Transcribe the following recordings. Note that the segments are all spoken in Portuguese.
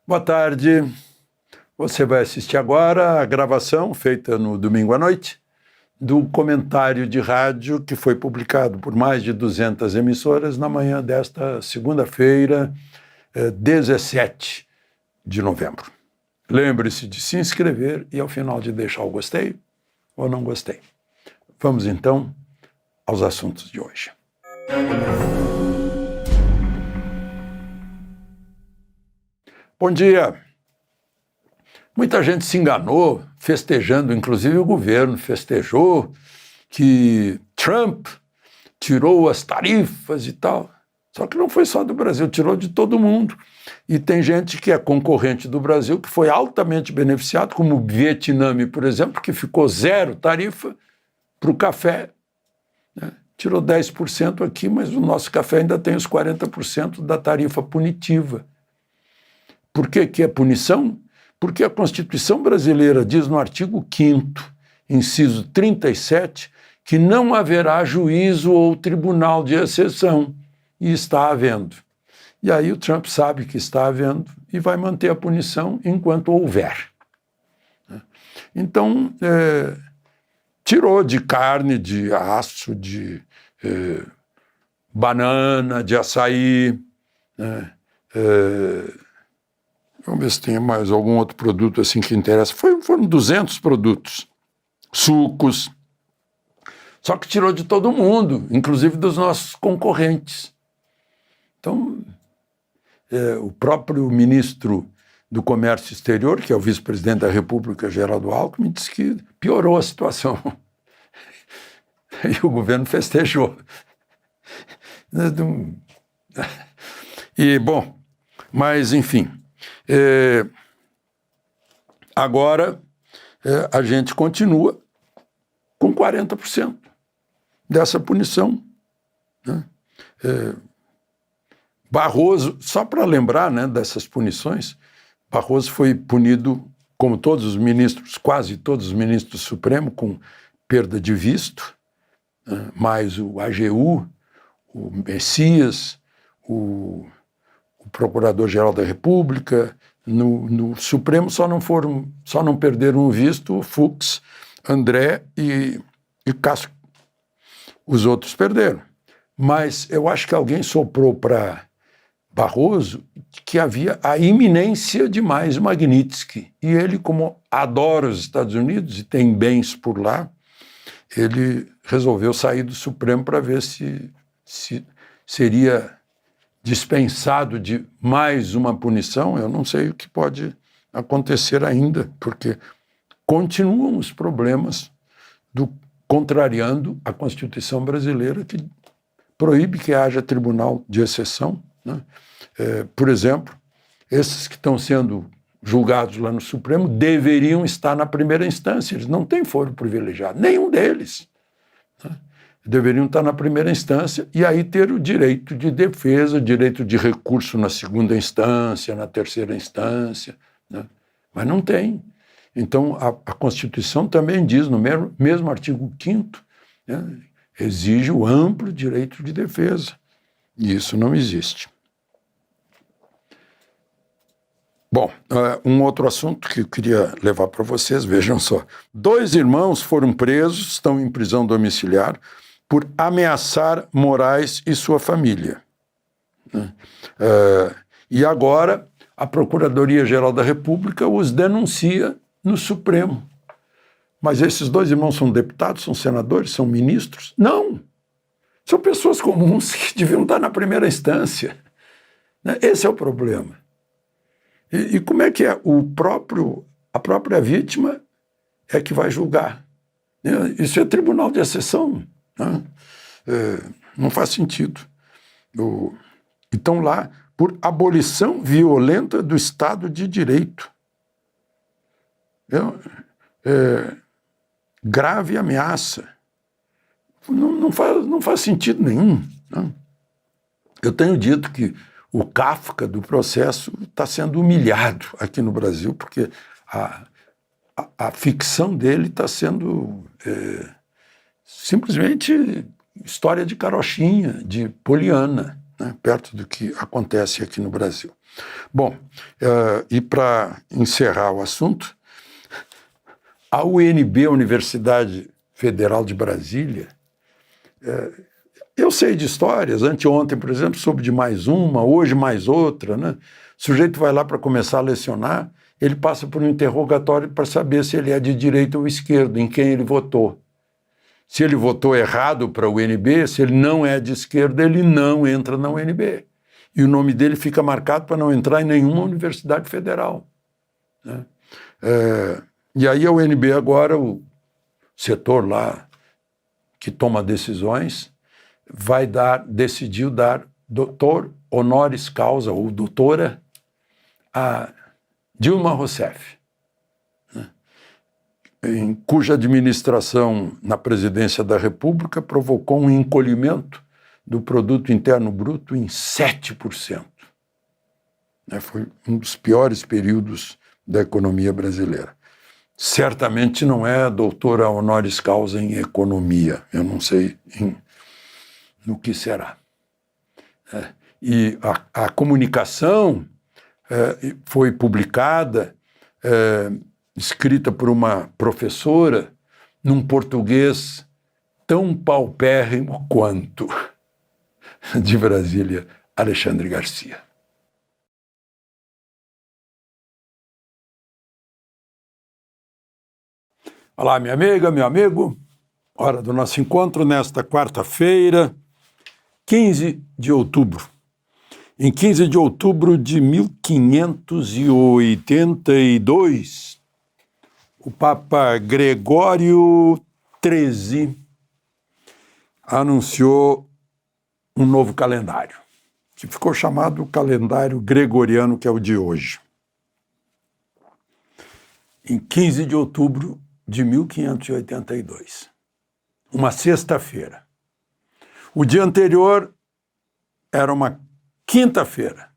Boa tarde. Você vai assistir agora a gravação feita no domingo à noite do comentário de rádio que foi publicado por mais de 200 emissoras na manhã desta segunda-feira, 17 de novembro. Lembre-se de se inscrever e, ao final, de deixar o gostei ou não gostei. Vamos, então, aos assuntos de hoje. Bom dia. Muita gente se enganou, festejando, inclusive o governo festejou que Trump tirou as tarifas e tal. Só que não foi só do Brasil, tirou de todo mundo. E tem gente que é concorrente do Brasil que foi altamente beneficiado, como o Vietnã, por exemplo, que ficou zero tarifa para o café. Né? Tirou 10% aqui, mas o nosso café ainda tem os 40% da tarifa punitiva. Por que é punição? Porque a Constituição brasileira diz no artigo 5º, inciso 37, que não haverá juízo ou tribunal de exceção, e está havendo. E aí o Trump sabe que está havendo e vai manter a punição enquanto houver. Então, tirou de carne, de aço, de banana, de açaí, né? Vamos ver se tem mais algum outro produto assim que interessa. Foram 200 produtos, sucos, só que tirou de todo mundo, inclusive dos nossos concorrentes. Então, o próprio ministro do Comércio Exterior, que é o vice-presidente da República, Geraldo Alckmin, disse que piorou a situação. E o governo festejou. E, bom, mas, enfim... agora a gente continua com 40% dessa punição. Né? Barroso, só para lembrar, né, dessas punições, Barroso foi punido, como todos os ministros, quase todos os ministros do Supremo, com perda de visto, né, mais o AGU, o Messias, o Procurador-Geral da República. No Supremo só não perderam o visto o Fux, André e Cássio. Os outros perderam. Mas eu acho que alguém soprou para Barroso que havia a iminência de mais Magnitsky. E ele, como adora os Estados Unidos e tem bens por lá, ele resolveu sair do Supremo para ver se seria dispensado de mais uma punição. Eu não sei o que pode acontecer ainda, porque continuam os problemas contrariando a Constituição brasileira, que proíbe que haja tribunal de exceção. Né? Por exemplo, esses que estão sendo julgados lá no Supremo deveriam estar na primeira instância, eles não têm foro privilegiado, nenhum deles. Né? Deveriam estar na primeira instância e aí ter o direito de defesa, direito de recurso na segunda instância, na terceira instância, né? Mas não tem. Então, a Constituição também diz, no mesmo artigo 5º, né, exige o amplo direito de defesa. E isso não existe. Bom, um outro assunto que eu queria levar para vocês, vejam só. 2 irmãos foram presos, estão em prisão domiciliar, por ameaçar Moraes e sua família. E agora a Procuradoria-Geral da República os denuncia no Supremo. Mas esses 2 irmãos são deputados, são senadores, são ministros? Não! São pessoas comuns que deviam estar na primeira instância. Esse é o problema. E como é que é? A própria vítima é que vai julgar. Isso é tribunal de exceção. Não faz sentido. Então lá, por abolição violenta do Estado de Direito. Grave ameaça. Não faz sentido nenhum. Não? Eu tenho dito que o Kafka do processo está sendo humilhado aqui no Brasil, porque a ficção dele está sendo simplesmente história de carochinha, de Poliana, né, perto do que acontece aqui no Brasil. Bom, e para encerrar o assunto, a UNB, a Universidade Federal de Brasília, eu sei de histórias, anteontem, por exemplo, soube de mais uma, hoje mais outra, né? O sujeito vai lá para começar a lecionar, ele passa por um interrogatório para saber se ele é de direita ou esquerda, em quem ele votou. Se ele votou errado para a UNB, se ele não é de esquerda, ele não entra na UNB. E o nome dele fica marcado para não entrar em nenhuma universidade federal, né? E aí a UNB agora, o setor lá que toma decisões, decidiu dar doutor honoris causa, ou doutora, a Dilma Rousseff, né? Cuja administração na presidência da República provocou um encolhimento do produto interno bruto em 7%. Foi um dos piores períodos da economia brasileira. Certamente não é doutora honoris causa em economia, eu não sei no que será. E a comunicação foi publicada, escrita por uma professora, num português tão paupérrimo quanto de Brasília, Alexandre Garcia. Olá, minha amiga, meu amigo. Hora do nosso encontro nesta quarta-feira, 15 de outubro. Em 15 de outubro de 1582, o Papa Gregório XIII anunciou um novo calendário, que ficou chamado calendário gregoriano, que é o de hoje. Em 15 de outubro de 1582, uma sexta-feira. O dia anterior era uma quinta-feira,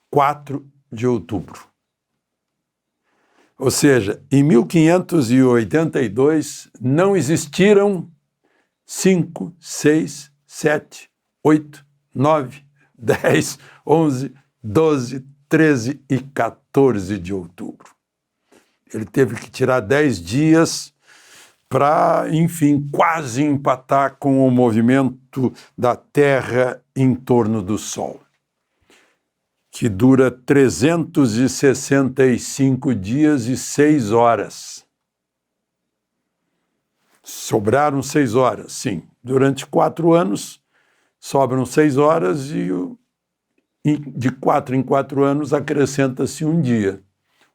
4 de outubro. Ou seja, em 1582 não existiram 5, 6, 7, 8, 9, 10, 11, 12, 13 e 14 de outubro. Ele teve que tirar 10 dias para, enfim, quase empatar com o movimento da Terra em torno do Sol, que dura 365 dias e 6 horas. Sobraram 6 horas, sim. Durante 4 anos, sobram 6 horas e de 4 em 4 anos acrescenta-se um dia,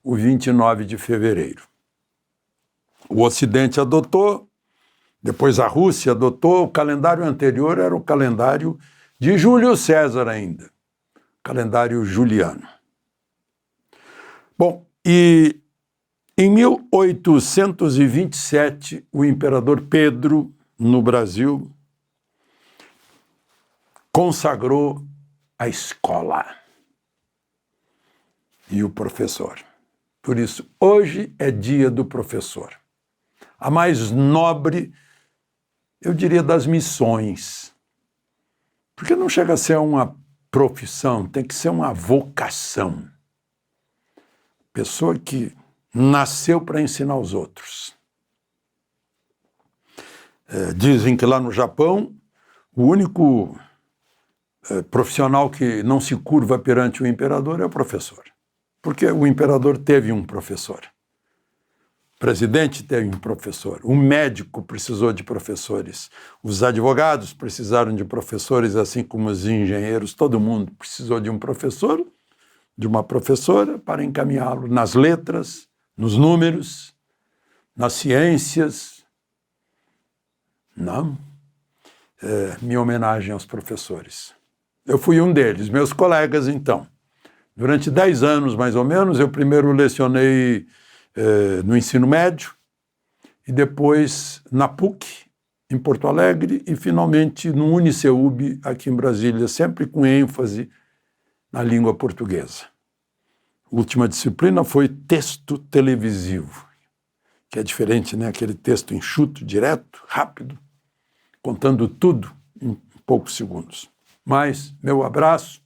o 29 de fevereiro. O Ocidente adotou, depois a Rússia adotou, o calendário anterior era o calendário de Júlio César ainda, calendário juliano. Bom, e em 1827, o imperador Pedro, no Brasil, consagrou a escola e o professor. Por isso, hoje é dia do professor. A mais nobre, eu diria, das missões. Porque não chega a ser uma profissão, tem que ser uma vocação. Pessoa que nasceu para ensinar os outros. Dizem que lá no Japão, o único profissional que não se curva perante o imperador é o professor. Porque o imperador teve um professor. O presidente teve um professor. O médico precisou de professores. Os advogados precisaram de professores, assim como os engenheiros. Todo mundo precisou de um professor, de uma professora, para encaminhá-lo nas letras, nos números, nas ciências. Não. Minha homenagem aos professores. Eu fui um deles, meus colegas, então. Durante 10 anos, mais ou menos, eu primeiro lecionei no ensino médio e depois na PUC, em Porto Alegre, e finalmente no Uniceub, aqui em Brasília, sempre com ênfase na língua portuguesa. A última disciplina foi texto televisivo, que é diferente, né? Aquele texto enxuto, direto, rápido, contando tudo em poucos segundos. Mas, meu abraço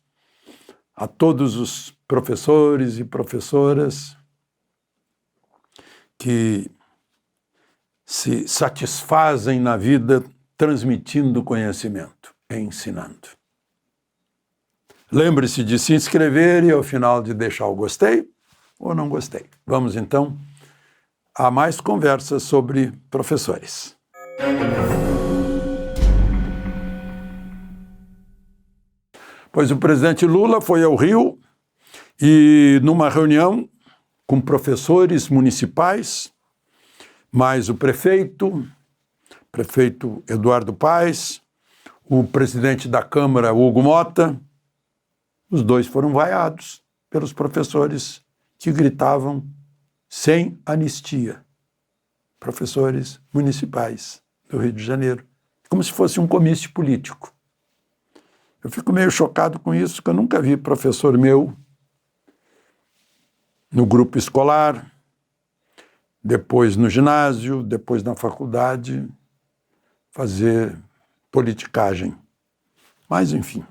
a todos os professores e professoras que se satisfazem na vida transmitindo conhecimento e ensinando. Lembre-se de se inscrever e ao final de deixar o gostei ou não gostei. Vamos então a mais conversas sobre professores. Pois o presidente Lula foi ao Rio e numa reunião com professores municipais, mais o prefeito Eduardo Paes, o presidente da Câmara, Hugo Mota, os dois foram vaiados pelos professores que gritavam sem anistia. Professores municipais do Rio de Janeiro, como se fosse um comício político. Eu fico meio chocado com isso, porque eu nunca vi professor meu no grupo escolar, depois no ginásio, depois na faculdade, fazer politicagem. Mas, enfim,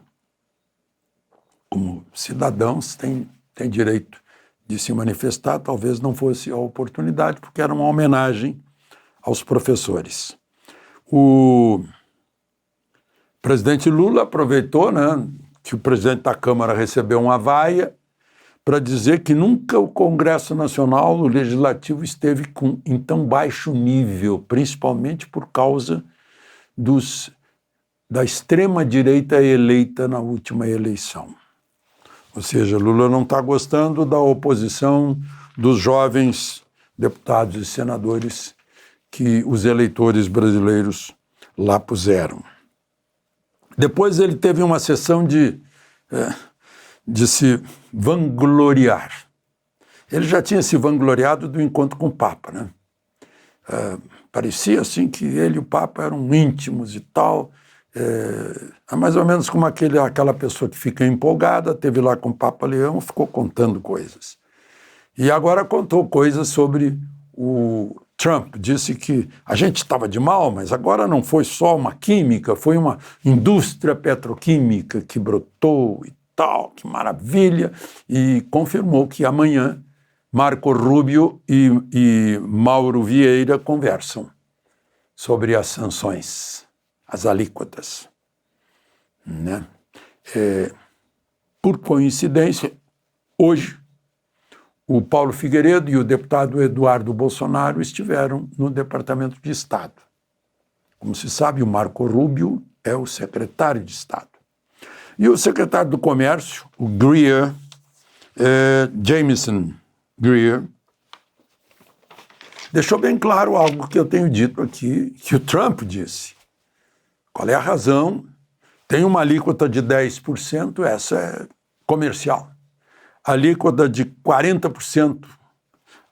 como cidadãos têm direito de se manifestar, talvez não fosse a oportunidade, porque era uma homenagem aos professores. O presidente Lula aproveitou, né, que o presidente da Câmara recebeu uma vaia para dizer que nunca o Congresso Nacional, o Legislativo, esteve em tão baixo nível, principalmente por causa da extrema-direita eleita na última eleição. Ou seja, Lula não está gostando da oposição dos jovens deputados e senadores que os eleitores brasileiros lá puseram. Depois ele teve uma sessão de se vangloriar. Ele já tinha se vangloriado do encontro com o Papa, né? Parecia assim que ele e o Papa eram íntimos e tal. É mais ou menos como aquela pessoa que fica empolgada, teve lá com o Papa Leão, ficou contando coisas. E agora contou coisas sobre o Trump. Disse que a gente estava de mal, mas agora não foi só uma química, foi uma indústria petroquímica que brotou e tal, que maravilha. E confirmou que amanhã Marco Rubio e Mauro Vieira conversam sobre as sanções, as alíquotas, né? Por coincidência, hoje, o Paulo Figueiredo e o deputado Eduardo Bolsonaro estiveram no Departamento de Estado. Como se sabe, o Marco Rubio é o secretário de Estado. E o secretário do Comércio, o Greer, Jameson Greer, deixou bem claro algo que eu tenho dito aqui, que o Trump disse. Qual é a razão? Tem uma alíquota de 10%, essa é comercial. A alíquota de 40%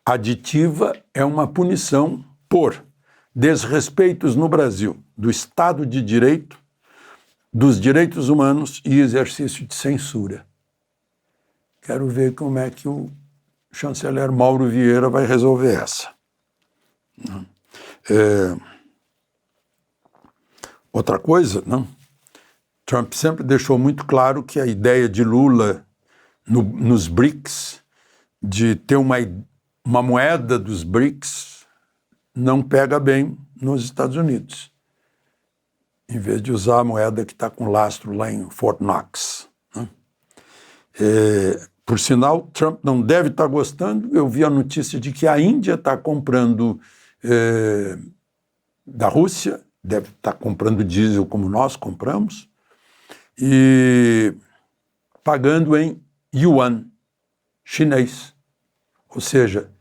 aditiva é uma punição por desrespeitos no Brasil do Estado de Direito, dos direitos humanos e exercício de censura. Quero ver como é que o chanceler Mauro Vieira vai resolver essa. Outra coisa, não? Trump sempre deixou muito claro que a ideia de Lula nos BRICS, de ter uma moeda dos BRICS, não pega bem nos Estados Unidos, em vez de usar a moeda que está com lastro lá em Fort Knox, né? Por sinal, Trump não deve estar gostando. Eu vi a notícia de que a Índia está comprando da Rússia, deve estar comprando diesel como nós compramos, e pagando em yuan chinês. Ou seja,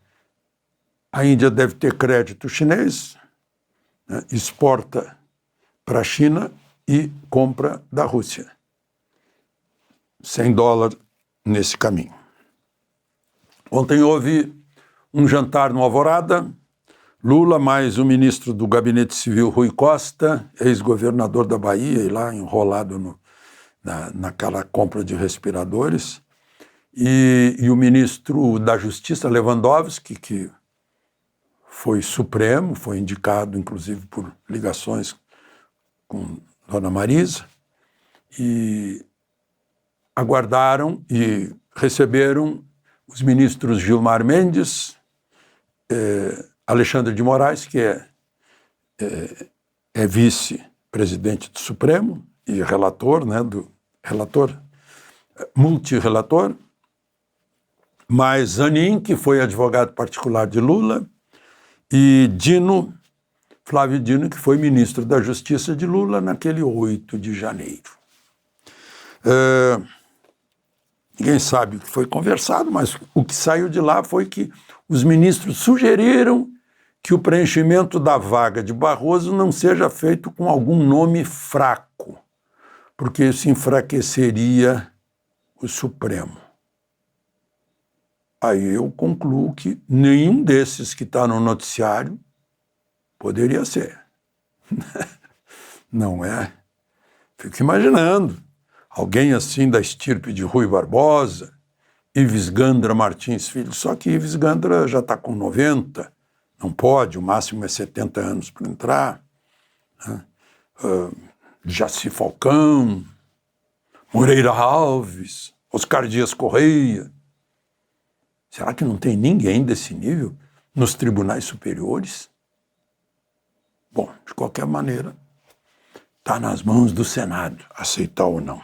a Índia deve ter crédito chinês, né, exporta para a China e compra da Rússia. $100 nesse caminho. Ontem houve um jantar no Alvorada, Lula mais o ministro do Gabinete Civil, Rui Costa, ex-governador da Bahia, e lá enrolado naquela compra de respiradores, e o ministro da Justiça, Lewandowski, que foi supremo, foi indicado inclusive por ligações com Dona Marisa, e aguardaram e receberam os ministros Gilmar Mendes, Alexandre de Moraes, que é vice-presidente do Supremo e relator, né, multirelator, mais Zanin, que foi advogado particular de Lula, e Flávio Dino, que foi ministro da Justiça de Lula naquele 8 de janeiro. Ninguém sabe o que foi conversado, mas o que saiu de lá foi que os ministros sugeriram que o preenchimento da vaga de Barroso não seja feito com algum nome fraco, porque isso enfraqueceria o Supremo. Aí eu concluo que nenhum desses que está no noticiário poderia ser. Não é? Fico imaginando alguém assim da estirpe de Rui Barbosa, Ives Gandra Martins Filho, só que Ives Gandra já está com 90, não pode, o máximo é 70 anos para entrar. Jaci Falcão, Moreira Alves, Oscar Dias Correia. Será que não tem ninguém desse nível nos tribunais superiores? Bom, de qualquer maneira, está nas mãos do Senado, aceitar ou não.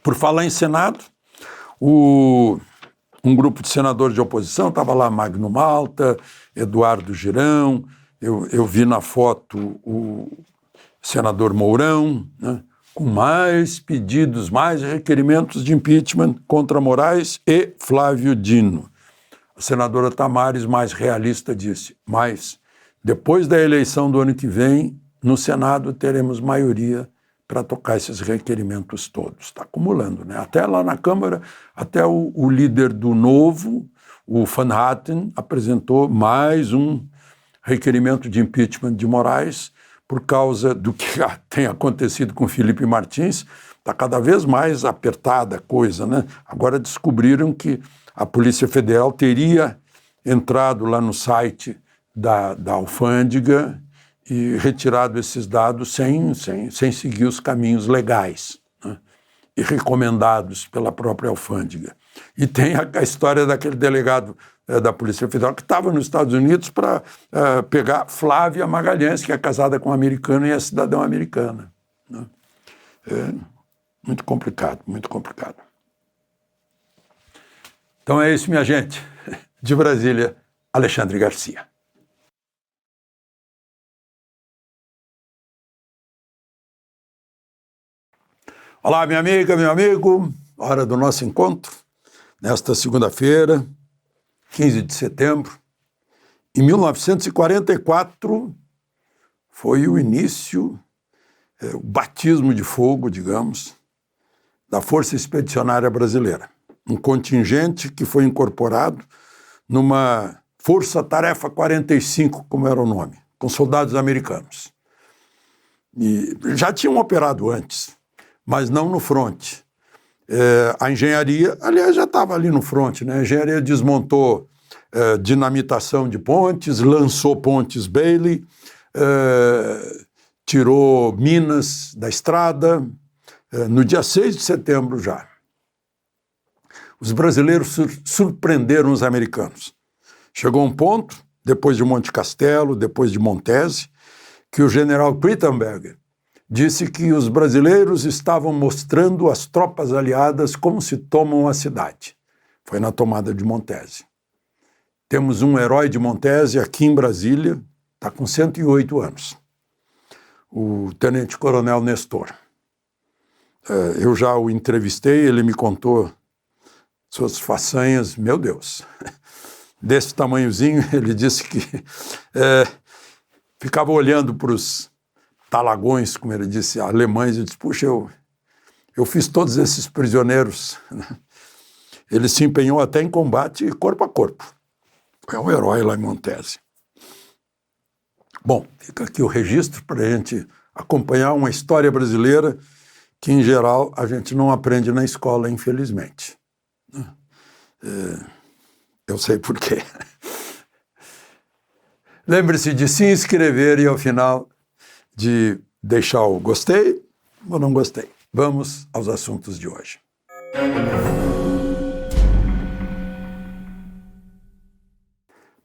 Por falar em Senado, um grupo de senadores de oposição, estava lá Magno Malta, Eduardo Girão, eu vi na foto o senador Mourão, né, com mais pedidos, mais requerimentos de impeachment contra Moraes e Flávio Dino. A senadora Tamares, mais realista, disse, mas depois da eleição do ano que vem, no Senado teremos maioria para tocar esses requerimentos todos. Está acumulando, né? Até lá na Câmara, até o líder do Novo, o Van Hatten, apresentou mais um requerimento de impeachment de Moraes por causa do que tem acontecido com Felipe Martins. Está cada vez mais apertada a coisa, né? Agora descobriram que a Polícia Federal teria entrado lá no site da alfândega e retirado esses dados sem seguir os caminhos legais, né, e recomendados pela própria alfândega. E tem a história daquele delegado da Polícia Federal que estava nos Estados Unidos para pegar Flávia Magalhães, que é casada com um americano e é cidadã americana. Né? Muito complicado, muito complicado. Então é isso, minha gente. De Brasília, Alexandre Garcia. Olá, minha amiga, meu amigo, hora do nosso encontro, nesta segunda-feira, 15 de setembro. Em 1944 foi o início, o batismo de fogo, digamos, da Força Expedicionária Brasileira. Um contingente que foi incorporado numa Força Tarefa 45, como era o nome, com soldados americanos. E já tinham operado antes, mas não no fronte. A engenharia, aliás, já estava ali no fronte, né? A engenharia desmontou dinamitação de pontes, lançou pontes Bailey, tirou minas da estrada, no dia 6 de setembro já. Os brasileiros surpreenderam os americanos. Chegou um ponto, depois de Monte Castelo, depois de Montese, que o general Prittenberger disse que os brasileiros estavam mostrando às tropas aliadas como se tomam a cidade. Foi na tomada de Montese. Temos um herói de Montese aqui em Brasília, está com 108 anos, o tenente-coronel Nestor. Eu já o entrevistei, ele me contou suas façanhas, meu Deus, desse tamanhozinho. Ele disse que ficava olhando para os talagões, como ele disse, alemães, e disse, puxa, eu fiz todos esses prisioneiros. Ele se empenhou até em combate corpo a corpo. É um herói lá em Montese. Bom, fica aqui o registro para a gente acompanhar uma história brasileira que, em geral, a gente não aprende na escola, infelizmente. Eu sei por quê. Lembre-se de se inscrever e, ao final, de deixar o gostei ou não gostei. Vamos aos assuntos de hoje.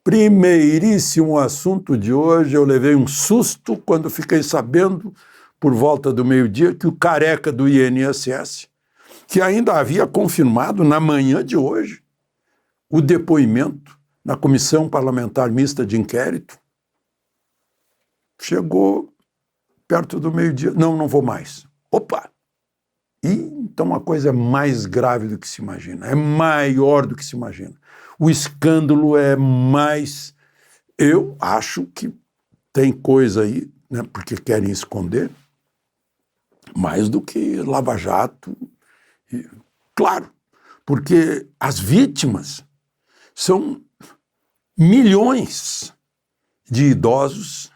Primeiríssimo assunto de hoje, eu levei um susto quando fiquei sabendo, por volta do meio-dia, que o careca do INSS, que ainda havia confirmado na manhã de hoje o depoimento na Comissão Parlamentar Mista de Inquérito, chegou perto do meio-dia, não vou mais. Opa! E então a coisa é mais grave do que se imagina, é maior do que se imagina. O escândalo é mais... Eu acho que tem coisa aí, né, porque querem esconder, mais do que Lava Jato. E, claro, porque as vítimas são milhões de idosos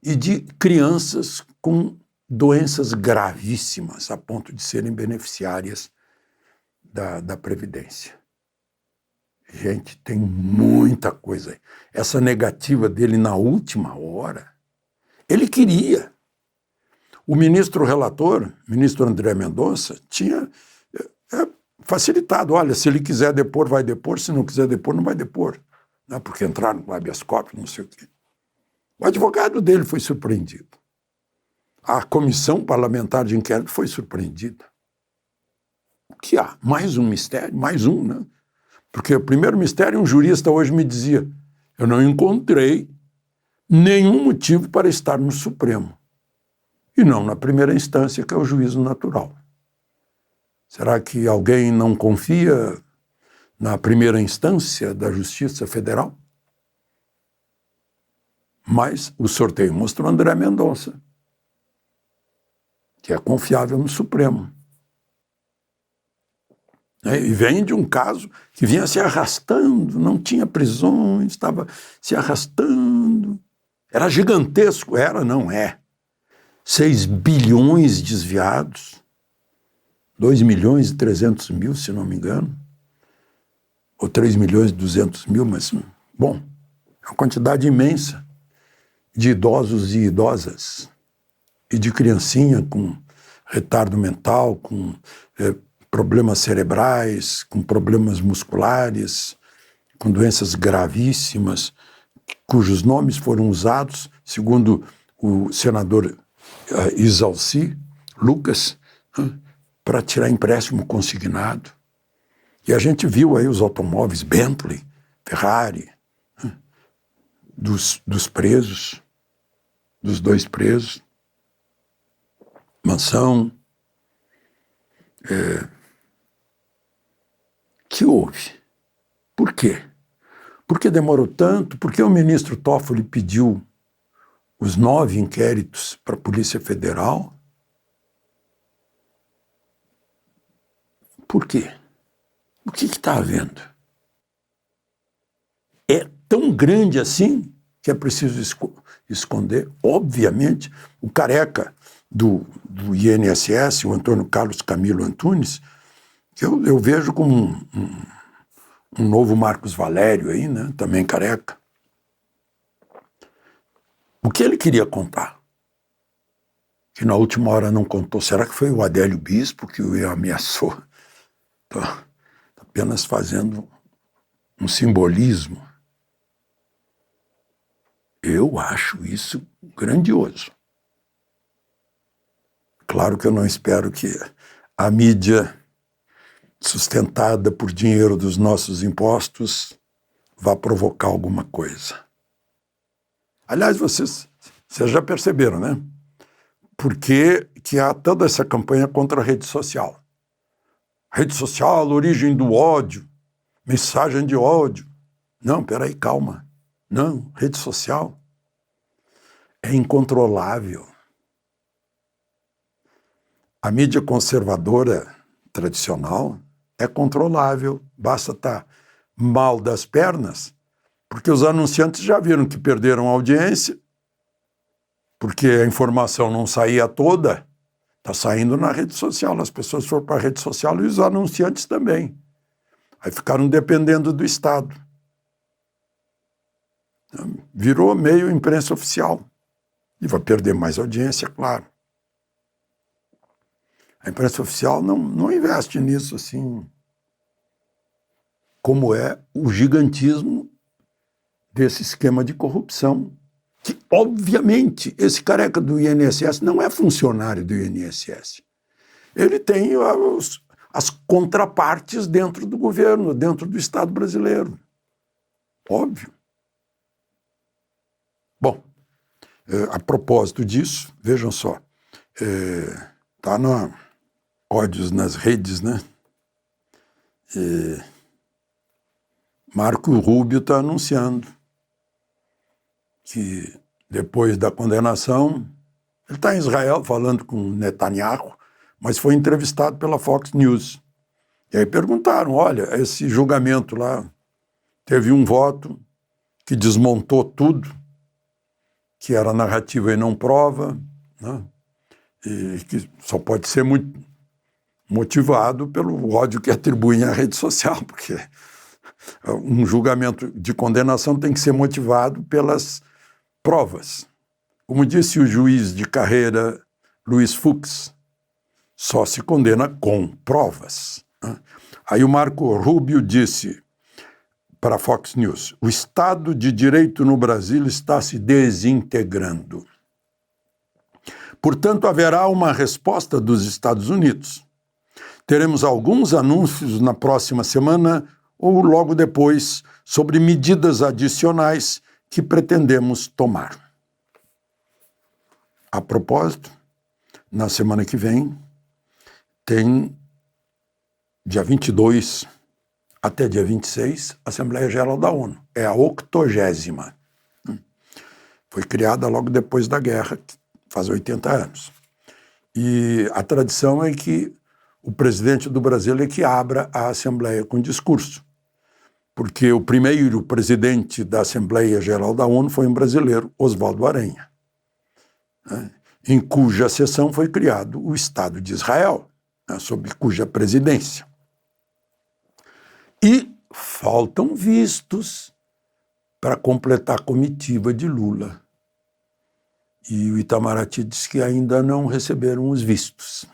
e de crianças com doenças gravíssimas, a ponto de serem beneficiárias da Previdência. Gente, tem muita coisa aí. Essa negativa dele na última hora, ele queria. O ministro relator, ministro André Mendonça, tinha facilitado. Olha, se ele quiser depor, vai depor. Se não quiser depor, não vai depor. Né? Porque entraram com habeas corpus, não sei o quê. O advogado dele foi surpreendido. A comissão parlamentar de inquérito foi surpreendida. O que há? Mais um mistério? Mais um, né? Porque o primeiro mistério, um jurista hoje me dizia, eu não encontrei nenhum motivo para estar no Supremo. E não na primeira instância, que é o juízo natural. Será que alguém não confia na primeira instância da Justiça Federal? Mas o sorteio mostrou André Mendonça, que é confiável no Supremo. E vem de um caso que vinha se arrastando, não tinha prisões, estava se arrastando. Era gigantesco, não é. 6 bilhões desviados, 2 milhões e 300 mil, se não me engano, ou 3 milhões e 200 mil, mas, bom, é uma quantidade imensa de idosos e idosas, e de criancinha com retardo mental, com problemas cerebrais, com problemas musculares, com doenças gravíssimas, cujos nomes foram usados, segundo o senador Isalci Lucas, para tirar empréstimo consignado. E a gente viu aí os automóveis Bentley, Ferrari, dos presos, dos 2 presos, mansão. Que houve? Por quê? Por que demorou tanto? Por que o ministro Toffoli pediu os 9 inquéritos para a Polícia Federal? Por quê? O que está havendo? É tão grande assim que é preciso esconder? Obviamente, o careca do INSS, o Antônio Carlos Camilo Antunes, que eu vejo como um novo Marcos Valério aí, né? Também careca. O que ele queria contar? Que na última hora não contou. Será que foi o Adélio Bispo que o ameaçou? Tá apenas fazendo um simbolismo. Eu acho isso grandioso. Claro que eu não espero que a mídia sustentada por dinheiro dos nossos impostos vá provocar alguma coisa. Aliás, vocês já perceberam, né? Por que há toda essa campanha contra a rede social? Rede social, origem do ódio, mensagem de ódio. Não, peraí, calma. Não, rede social é incontrolável. A mídia conservadora tradicional é controlável, basta estar mal das pernas, porque os anunciantes já viram que perderam a audiência, porque a informação não saía toda, está saindo na rede social, as pessoas foram para a rede social e os anunciantes também. Aí ficaram dependendo do Estado. Virou meio imprensa oficial. E vai perder mais audiência, claro. A imprensa oficial não investe nisso assim, como é o gigantismo desse esquema de corrupção, que, obviamente, esse careca do INSS não é funcionário do INSS. Ele tem as contrapartes dentro do governo, dentro do Estado brasileiro. Óbvio. Bom, a propósito disso, vejam só, está na ódios nas redes, né? Marco Rubio está anunciando que depois da condenação, ele está em Israel falando com Netanyahu, mas foi entrevistado pela Fox News. E aí perguntaram, olha, esse julgamento lá teve um voto que desmontou tudo, que era narrativa e não prova, né? E que só pode ser muito motivado pelo ódio que atribuem à rede social, porque um julgamento de condenação tem que ser motivado pelas provas. Como disse o juiz de carreira Luiz Fux, só se condena com provas. Aí o Marco Rubio disse para a Fox News, o Estado de Direito no Brasil está se desintegrando. Portanto, haverá uma resposta dos Estados Unidos. Teremos alguns anúncios na próxima semana ou logo depois sobre medidas adicionais que pretendemos tomar. A propósito, na semana que vem, tem dia 22 até dia 26, Assembleia Geral da ONU. É a 80ª. Foi criada logo depois da guerra, faz 80 anos. E a tradição é que o presidente do Brasil é que abra a Assembleia com discurso, porque o primeiro presidente da Assembleia Geral da ONU foi um brasileiro, Oswaldo Aranha, né, em cuja sessão foi criado o Estado de Israel, né, sob cuja presidência. E faltam vistos para completar a comitiva de Lula. E o Itamaraty diz que ainda não receberam os vistos.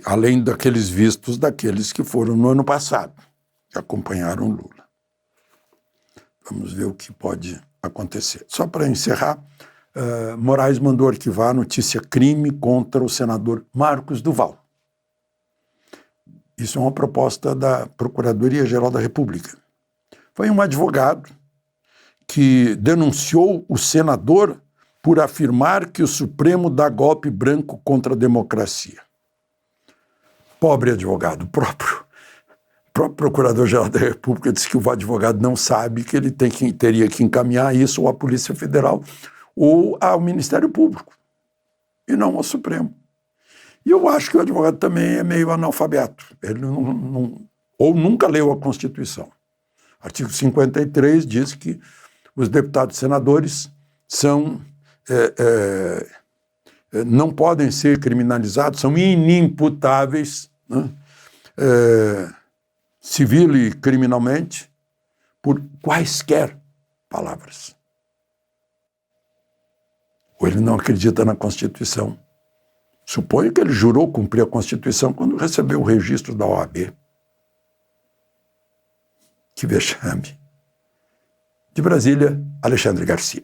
Além daqueles vistos daqueles que foram no ano passado, que acompanharam Lula. Vamos ver o que pode acontecer. Só para encerrar, Moraes mandou arquivar a notícia crime contra o senador Marcos Duval. Isso é uma proposta da Procuradoria-Geral da República. Foi um advogado que denunciou o senador por afirmar que o Supremo dá golpe branco contra a democracia. Pobre advogado, o próprio Procurador-Geral da República disse que o advogado não sabe que ele teria que encaminhar isso ou à Polícia Federal ou ao Ministério Público, e não ao Supremo. E eu acho que o advogado também é meio analfabeto. Ele ou nunca leu a Constituição. Artigo 53 diz que os deputados e senadores não podem ser criminalizados, são inimputáveis, né, civil e criminalmente, por quaisquer palavras. Ou ele não acredita na Constituição. Suponho que ele jurou cumprir a Constituição quando recebeu o registro da OAB. Que vexame. De Brasília, Alexandre Garcia.